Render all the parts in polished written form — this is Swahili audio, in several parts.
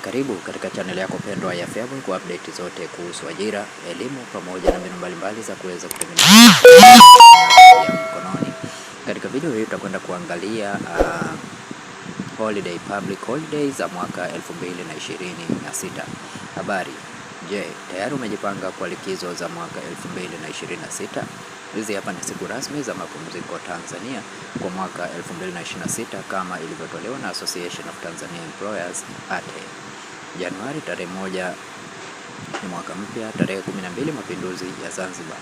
Karibu katika channel yako pendwa ya Feaboy kwa update zote kuhusu ajira, elimu pamoja na mbinu mbalimbali za kuweza kutengeneza ya mkononi. Katika video hii tutakwenda kuangalia public holiday za mwaka 2026. Habari. Je, tayari umejipanga kwa likizo za mwaka 2026? Hizi hapa ni siku rasmi za mapumziko Tanzania kwa mwaka 2026 kama ilivyotolewa na Association of Tanzania Employers ATE. Januari tarehe 1 ni mwaka mpya, tarehe 12 mapinduzi ya Zanzibar.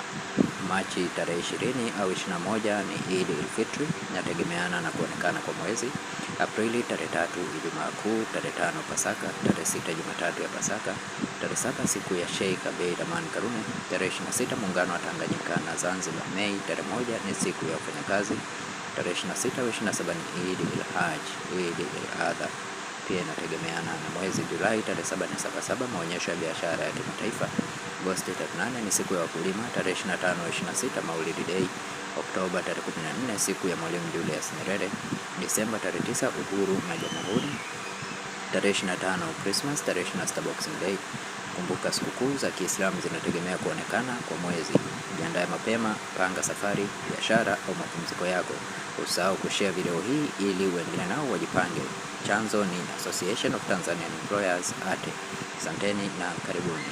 Machi tarehe 20 au 21 ni Eid al-Fitr, inategemeana na kuonekana kwa mwezi. Aprili tarehe 3 Ijumaa Kuu, tarehe 5 Pasaka, tarehe 6 Jumatatu ya Pasaka, tarehe 7 siku ya Sheikh Abeid Amani Karume, tarehe 26 muungano wa Tanganyika na Zanzibar. Mei tarehe 1 ni siku ya wafanyakazi, tarehe 26 au 27 ni Eid al-Hajj, Eid al-Adha, pia inategemeana na mwezi. Julai tarehe 7 ni Sabasaba, maonyesho ya biashara ya kimataifa. Agosti tarehe 8 ni siku ya wakulima, tarehe 25 au 26 Maulid Day. Oktoba tarehe 14 siku ya Mwalimu Julius Nyerere. Disemba tarehe 9 uhuru na jamhuri. Tarehe 25 Christmas, tarehe 26 Boxing Day. Kumbuka sikukuu za Kiislamu zinategemea kuonekana kwa mwezi. Jiandae mapema, panga safari, biashara au mapumziko yako. Usahau kushare video hii ili wengine nao wajipange. Chanzo ni Association of Tanzanian Employers ATE. Asanteni na karibuni.